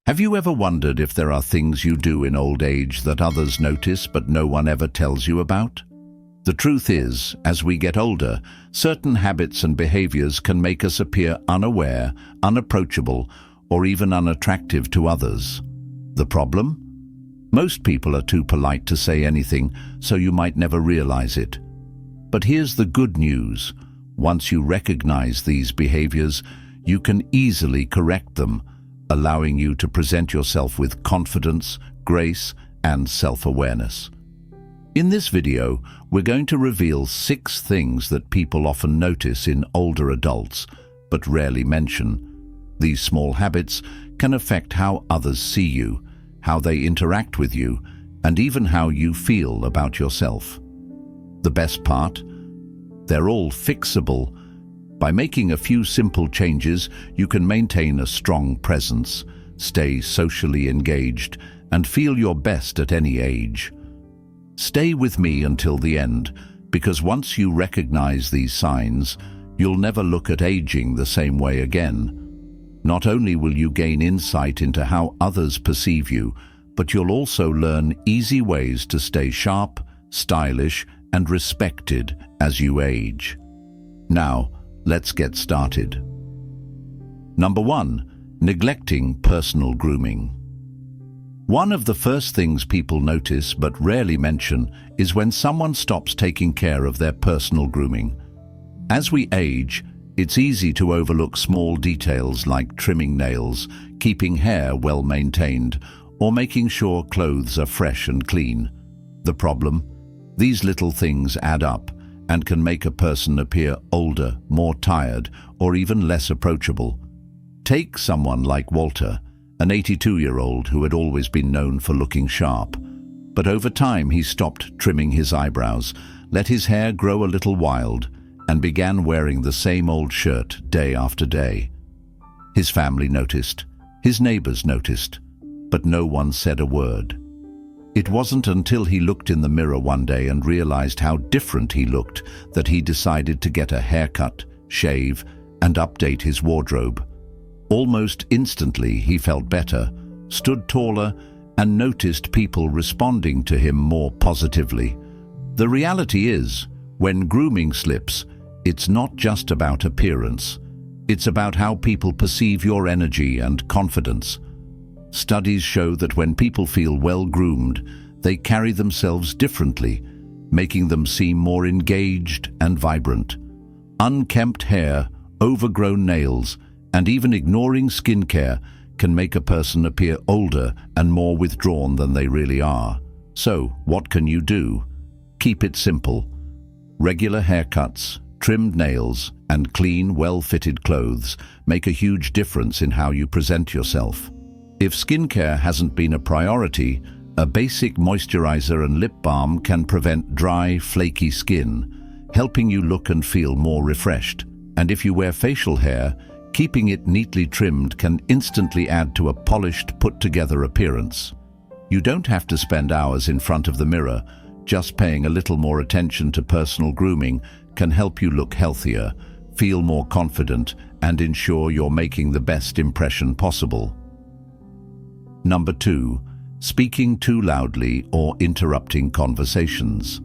Have you ever wondered if there are things you do in old age that others notice but no one ever tells you about? The truth is, as we get older, certain habits and behaviors can make us appear unaware, unapproachable, or even unattractive to others. The problem? Most people are too polite to say anything, so you might never realize it. But here's the good news. Once you recognize these behaviors, you can easily correct them, allowing you to present yourself with confidence, grace, and self-awareness. In this video, we're going to reveal 6 things that people often notice in older adults, but rarely mention. These small habits can affect how others see you, how they interact with you, and even how you feel about yourself. The best part? They're all fixable. By making a few simple changes, you can maintain a strong presence, stay socially engaged, and feel your best at any age. Stay with me until the end, because once you recognize these signs, you'll never look at aging the same way again. Not only will you gain insight into how others perceive you, but you'll also learn easy ways to stay sharp, stylish, and respected as you age. Now, let's get started. Number 1. Neglecting personal grooming. One of the first things people notice but rarely mention is when someone stops taking care of their personal grooming. As we age, it's easy to overlook small details like trimming nails, keeping hair well maintained, or making sure clothes are fresh and clean. The problem? These little things add up and can make a person appear older, more tired, or even less approachable. Take someone like Walter, an 82-year-old who had always been known for looking sharp. But over time he stopped trimming his eyebrows, let his hair grow a little wild, and began wearing the same old shirt day after day. His family noticed, his neighbors noticed, but no one said a word. It wasn't until he looked in the mirror one day and realized how different he looked that he decided to get a haircut, shave, and update his wardrobe. Almost instantly he felt better, stood taller, and noticed people responding to him more positively. The reality is, when grooming slips, it's not just about appearance. It's about how people perceive your energy and confidence. Studies show that when people feel well-groomed, they carry themselves differently, making them seem more engaged and vibrant. Unkempt hair, overgrown nails, and even ignoring skincare can make a person appear older and more withdrawn than they really are. So, what can you do? Keep it simple. Regular haircuts, trimmed nails, and clean, well-fitted clothes make a huge difference in how you present yourself. If skincare hasn't been a priority, a basic moisturizer and lip balm can prevent dry, flaky skin, helping you look and feel more refreshed. And if you wear facial hair, keeping it neatly trimmed can instantly add to a polished, put-together appearance. You don't have to spend hours in front of the mirror. Just paying a little more attention to personal grooming can help you look healthier, feel more confident, and ensure you're making the best impression possible. Number 2. Speaking too loudly or interrupting conversations.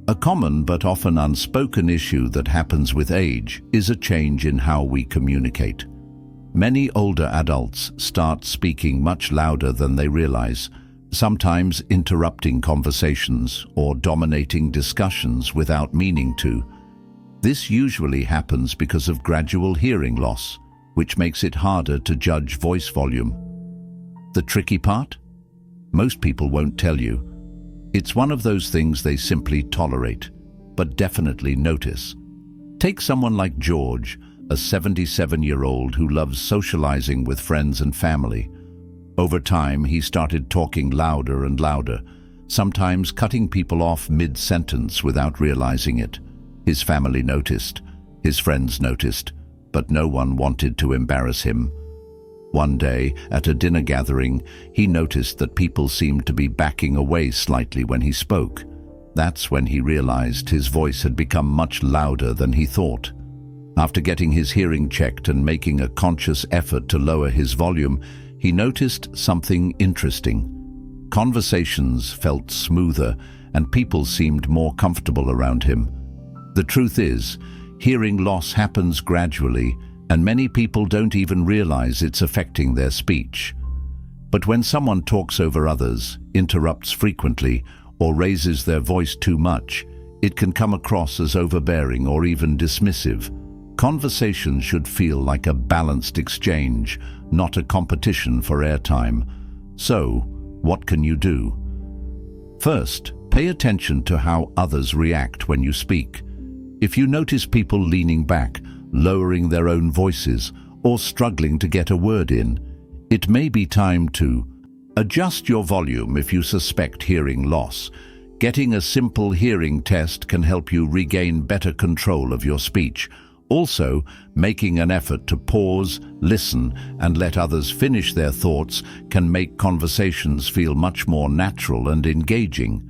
A common but often unspoken issue that happens with age is a change in how we communicate. Many older adults start speaking much louder than they realize, sometimes interrupting conversations or dominating discussions without meaning to. This usually happens because of gradual hearing loss, which makes it harder to judge voice volume. The tricky part? Most people won't tell you. It's one of those things they simply tolerate, but definitely notice. Take someone like George, a 77-year-old who loves socializing with friends and family. Over time, he started talking louder and louder, sometimes cutting people off mid-sentence without realizing it. His family noticed, his friends noticed, but no one wanted to embarrass him. One day, at a dinner gathering, he noticed that people seemed to be backing away slightly when he spoke. That's when he realized his voice had become much louder than he thought. After getting his hearing checked and making a conscious effort to lower his volume, he noticed something interesting. Conversations felt smoother and people seemed more comfortable around him. The truth is, hearing loss happens gradually and many people don't even realize it's affecting their speech. But when someone talks over others, interrupts frequently, or raises their voice too much, it can come across as overbearing or even dismissive. Conversations should feel like a balanced exchange, not a competition for airtime. So, what can you do? First, pay attention to how others react when you speak. If you notice people leaning back, lowering their own voices, or struggling to get a word in, it may be time to adjust your volume if you suspect hearing loss. Getting a simple hearing test can help you regain better control of your speech. Also, making an effort to pause, listen, and let others finish their thoughts can make conversations feel much more natural and engaging.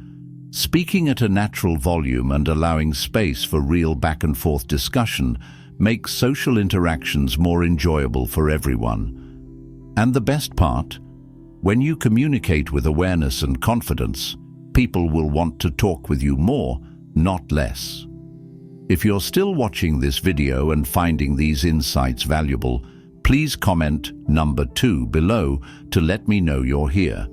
Speaking at a natural volume and allowing space for real back-and-forth discussion makes social interactions more enjoyable for everyone. And the best part? When you communicate with awareness and confidence, people will want to talk with you more, not less. If you're still watching this video and finding these insights valuable, please comment number 2 below to let me know you're here.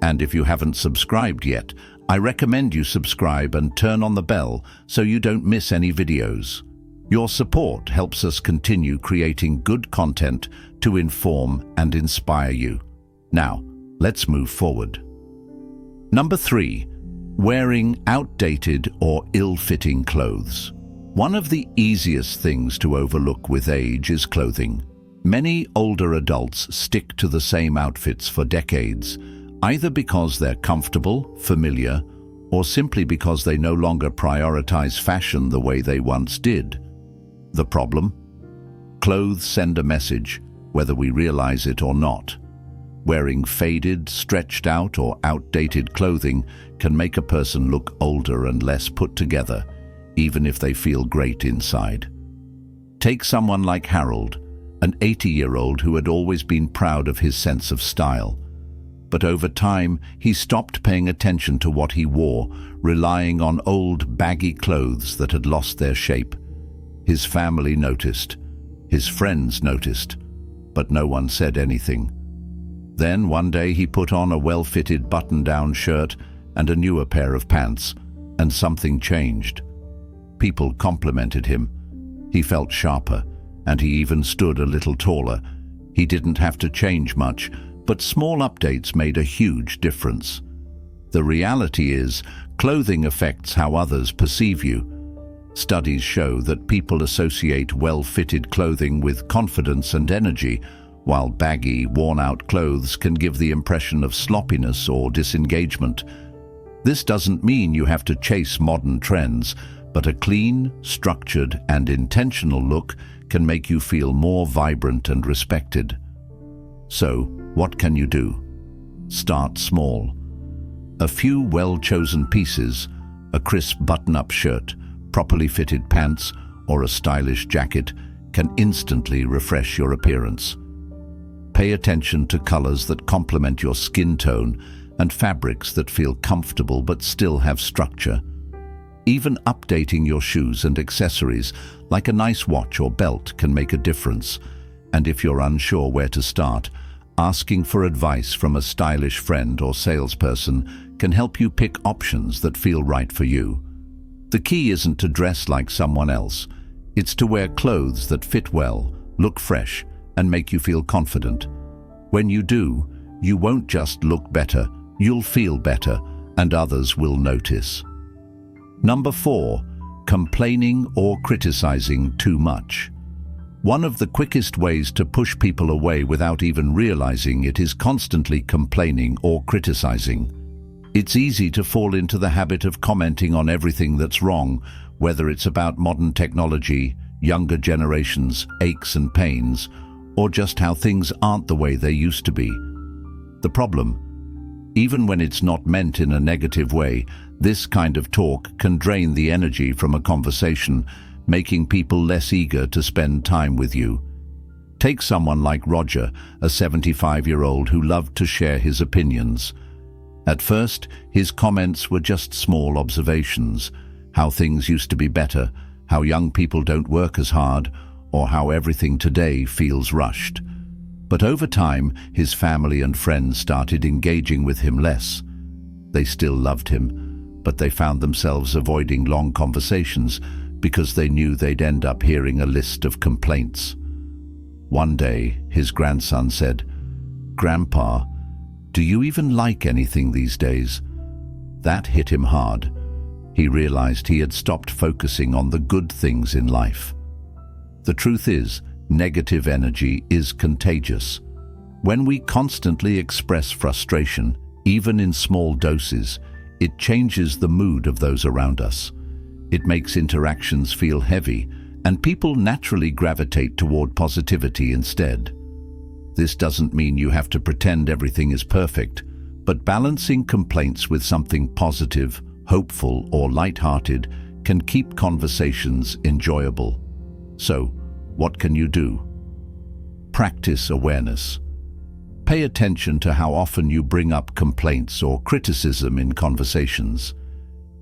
And if you haven't subscribed yet, I recommend you subscribe and turn on the bell so you don't miss any videos. Your support helps us continue creating good content to inform and inspire you. Now, let's move forward. Number 3. Wearing outdated or ill-fitting clothes. One of the easiest things to overlook with age is clothing. Many older adults stick to the same outfits for decades, either because they're comfortable, familiar, or simply because they no longer prioritize fashion the way they once did. The problem? Clothes send a message, whether we realize it or not. Wearing faded, stretched out, or outdated clothing can make a person look older and less put together, even if they feel great inside. Take someone like Harold, an 80-year-old who had always been proud of his sense of style. But over time, he stopped paying attention to what he wore, relying on old, baggy clothes that had lost their shape. His family noticed. His friends noticed. But no one said anything. Then one day he put on a well-fitted button-down shirt and a newer pair of pants, and something changed. People complimented him. He felt sharper, and he even stood a little taller. He didn't have to change much, but small updates made a huge difference. The reality is, clothing affects how others perceive you. Studies show that people associate well-fitted clothing with confidence and energy, while baggy, worn-out clothes can give the impression of sloppiness or disengagement. This doesn't mean you have to chase modern trends, but a clean, structured, and intentional look can make you feel more vibrant and respected. So, what can you do? Start small. A few well-chosen pieces, a crisp button-up shirt, properly fitted pants, or a stylish jacket, can instantly refresh your appearance. Pay attention to colors that complement your skin tone and fabrics that feel comfortable but still have structure. Even updating your shoes and accessories, like a nice watch or belt, can make a difference. And if you're unsure where to start, asking for advice from a stylish friend or salesperson can help you pick options that feel right for you. The key isn't to dress like someone else. It's to wear clothes that fit well, look fresh, and make you feel confident. When you do, you won't just look better, you'll feel better, and others will notice. Number 4, complaining or criticizing too much. One of the quickest ways to push people away without even realizing it is constantly complaining or criticizing. It's easy to fall into the habit of commenting on everything that's wrong, whether it's about modern technology, younger generations, aches and pains, or just how things aren't the way they used to be. The problem? Even when it's not meant in a negative way, this kind of talk can drain the energy from a conversation, making people less eager to spend time with you. Take someone like Roger, a 75-year-old who loved to share his opinions. At first, his comments were just small observations, how things used to be better, how young people don't work as hard, or how everything today feels rushed. But over time, his family and friends started engaging with him less. They still loved him, but they found themselves avoiding long conversations because they knew they'd end up hearing a list of complaints. One day, his grandson said, "Grandpa, do you even like anything these days?" That hit him hard. He realized he had stopped focusing on the good things in life. The truth is, negative energy is contagious. When we constantly express frustration, even in small doses, it changes the mood of those around us. It makes interactions feel heavy, and people naturally gravitate toward positivity instead. This doesn't mean you have to pretend everything is perfect, but balancing complaints with something positive, hopeful, or light-hearted can keep conversations enjoyable. So, what can you do? Practice awareness. Pay attention to how often you bring up complaints or criticism in conversations.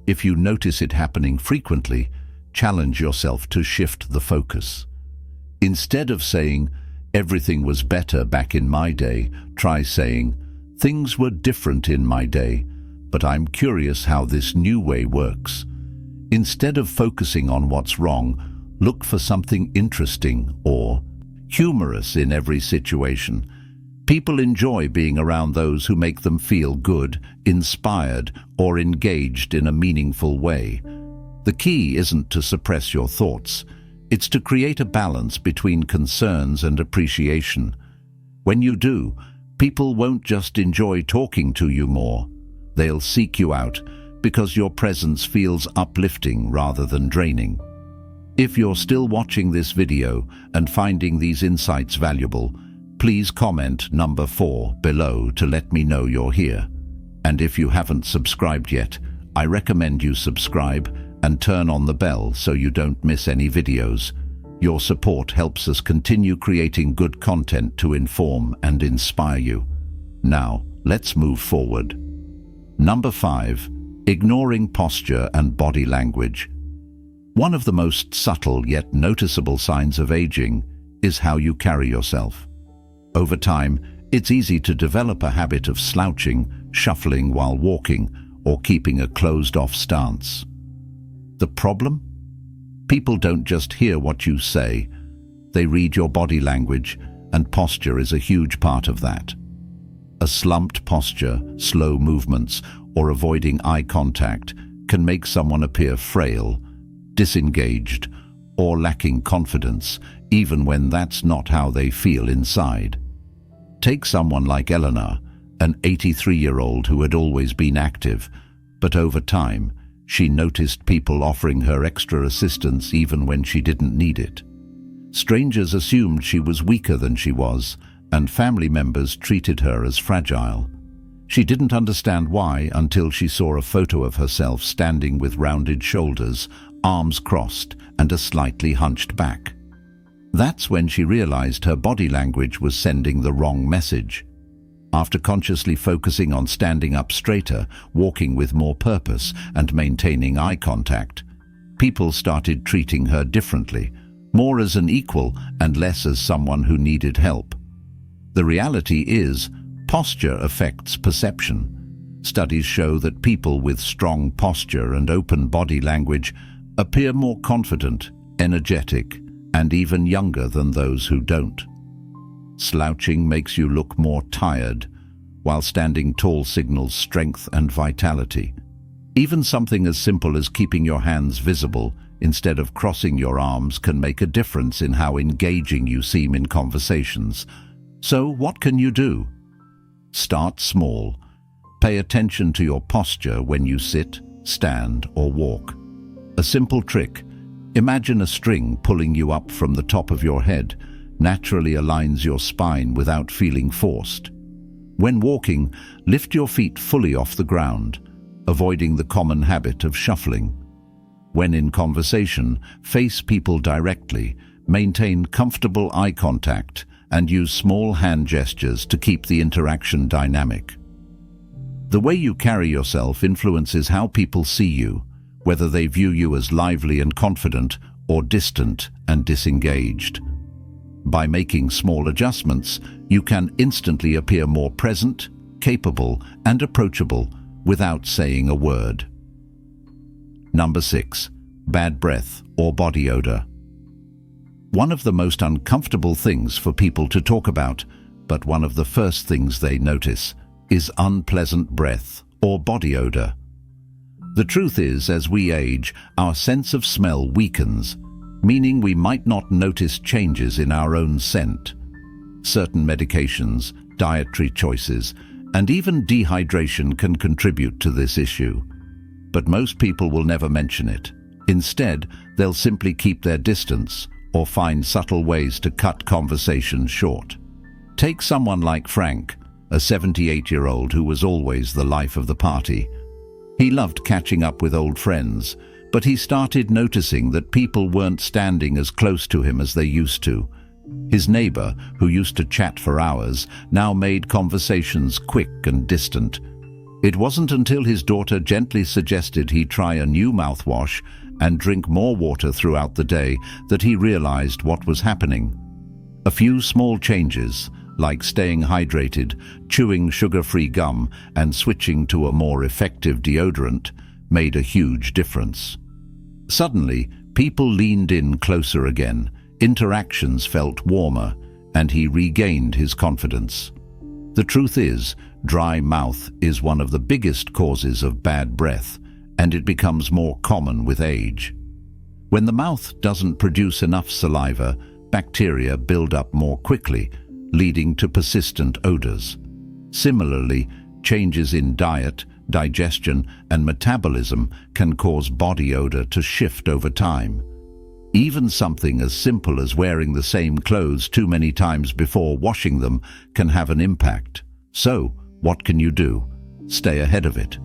If you notice it happening frequently, challenge yourself to shift the focus. Instead of saying, "Everything was better back in my day," try saying, "Things were different in my day, but I'm curious how this new way works." Instead of focusing on what's wrong, look for something interesting or humorous in every situation. People enjoy being around those who make them feel good, inspired, or engaged in a meaningful way. The key isn't to suppress your thoughts. It's to create a balance between concerns and appreciation. When you do, people won't just enjoy talking to you more. They'll seek you out because your presence feels uplifting rather than draining. If you're still watching this video and finding these insights valuable, please comment number 4 below to let me know you're here. And if you haven't subscribed yet, I recommend you subscribe and turn on the bell so you don't miss any videos. Your support helps us continue creating good content to inform and inspire you. Now, let's move forward. Number 5. Ignoring posture and body language. One of the most subtle yet noticeable signs of aging is how you carry yourself. Over time, it's easy to develop a habit of slouching, shuffling while walking, or keeping a closed-off stance. The problem? People don't just hear what you say. They read your body language, and posture is a huge part of that. A slumped posture, slow movements, or avoiding eye contact can make someone appear frail, disengaged, or lacking confidence, even when that's not how they feel inside. Take someone like Eleanor, an 83-year-old who had always been active, but over time, she noticed people offering her extra assistance even when she didn't need it. Strangers assumed she was weaker than she was, and family members treated her as fragile. She didn't understand why until she saw a photo of herself standing with rounded shoulders, arms crossed, and a slightly hunched back. That's when she realized her body language was sending the wrong message. After consciously focusing on standing up straighter, walking with more purpose, and maintaining eye contact, people started treating her differently, more as an equal and less as someone who needed help. The reality is, posture affects perception. Studies show that people with strong posture and open body language appear more confident, energetic, and even younger than those who don't. Slouching makes you look more tired, while standing tall signals strength and vitality. Even something as simple as keeping your hands visible instead of crossing your arms can make a difference in how engaging you seem in conversations. So what can you do? Start small. Pay attention to your posture when you sit, stand, or walk. A simple trick: imagine a string pulling you up from the top of your head, naturally aligns your spine without feeling forced. When walking, lift your feet fully off the ground, avoiding the common habit of shuffling. When in conversation, face people directly, maintain comfortable eye contact, and use small hand gestures to keep the interaction dynamic. The way you carry yourself influences how people see you, whether they view you as lively and confident or distant and disengaged. By making small adjustments, you can instantly appear more present, capable, and approachable without saying a word. Number 6. Bad breath or body odor. One of the most uncomfortable things for people to talk about, but one of the first things they notice, is unpleasant breath or body odor. The truth is, as we age, our sense of smell weakens, meaning we might not notice changes in our own scent. Certain medications, dietary choices, and even dehydration can contribute to this issue. But most people will never mention it. Instead, they'll simply keep their distance or find subtle ways to cut conversations short. Take someone like Frank, a 78-year-old who was always the life of the party. He loved catching up with old friends, but he started noticing that people weren't standing as close to him as they used to. His neighbor, who used to chat for hours, now made conversations quick and distant. It wasn't until his daughter gently suggested he try a new mouthwash and drink more water throughout the day that he realized what was happening. A few small changes, like staying hydrated, chewing sugar-free gum, and switching to a more effective deodorant, made a huge difference. Suddenly, people leaned in closer again, interactions felt warmer, and he regained his confidence. The truth is, dry mouth is one of the biggest causes of bad breath, and it becomes more common with age. When the mouth doesn't produce enough saliva, bacteria build up more quickly, leading to persistent odors. Similarly, changes in diet, digestion, and metabolism can cause body odor to shift over time. Even something as simple as wearing the same clothes too many times before washing them can have an impact. So, what can you do? Stay ahead of it.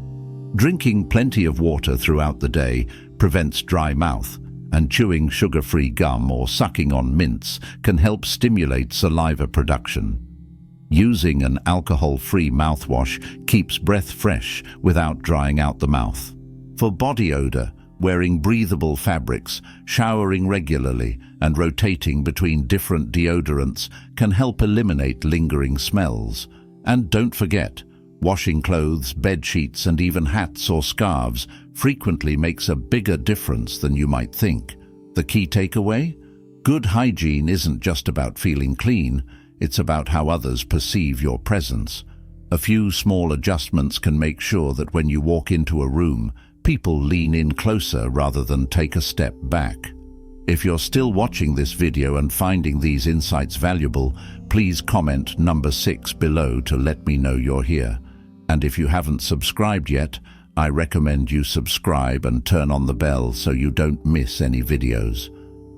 Drinking plenty of water throughout the day prevents dry mouth, and chewing sugar-free gum or sucking on mints can help stimulate saliva production. Using an alcohol-free mouthwash keeps breath fresh without drying out the mouth. For body odor, wearing breathable fabrics, showering regularly, and rotating between different deodorants can help eliminate lingering smells. And don't forget, washing clothes, bed sheets, and even hats or scarves frequently makes a bigger difference than you might think. The key takeaway? Good hygiene isn't just about feeling clean, it's about how others perceive your presence. A few small adjustments can make sure that when you walk into a room, people lean in closer rather than take a step back. If you're still watching this video and finding these insights valuable, please comment number 6 below to let me know you're here. And if you haven't subscribed yet, I recommend you subscribe and turn on the bell so you don't miss any videos.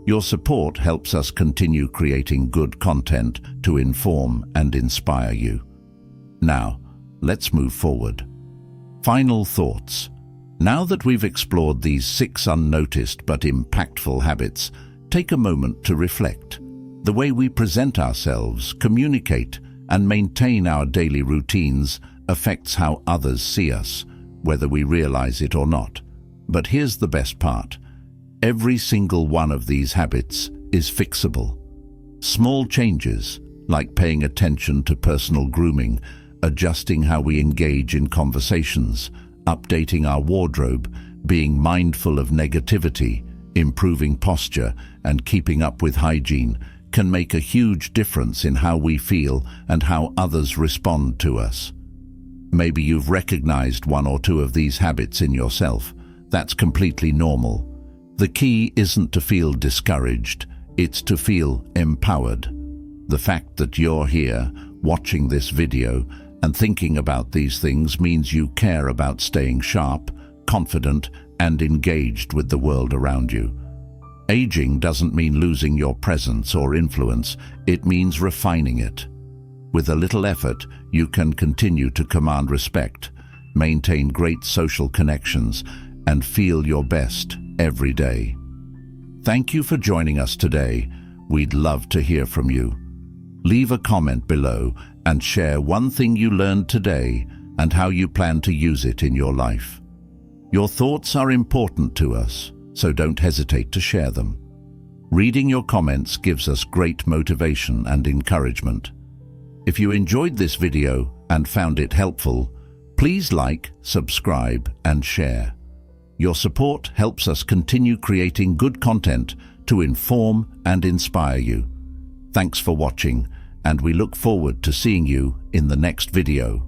Your support helps us continue creating good content to inform and inspire you. Now, let's move forward. Final thoughts. Now that we've explored these 6 unnoticed but impactful habits, take a moment to reflect. The way we present ourselves, communicate, and maintain our daily routines affects how others see us, whether we realize it or not. But here's the best part. Every single one of these habits is fixable. Small changes, like paying attention to personal grooming, adjusting how we engage in conversations, updating our wardrobe, being mindful of negativity, improving posture, and keeping up with hygiene, can make a huge difference in how we feel and how others respond to us. Maybe you've recognized 1 or 2 of these habits in yourself. That's completely normal. The key isn't to feel discouraged, it's to feel empowered. The fact that you're here, watching this video, and thinking about these things means you care about staying sharp, confident, and engaged with the world around you. Aging doesn't mean losing your presence or influence, it means refining it. With a little effort, you can continue to command respect, maintain great social connections, and feel your best every day. Thank you for joining us today. We'd love to hear from you. Leave a comment below and share one thing you learned today and how you plan to use it in your life. Your thoughts are important to us, so don't hesitate to share them. Reading your comments gives us great motivation and encouragement. If you enjoyed this video and found it helpful, please like, subscribe, and share. Your support helps us continue creating good content to inform and inspire you. Thanks for watching, and we look forward to seeing you in the next video.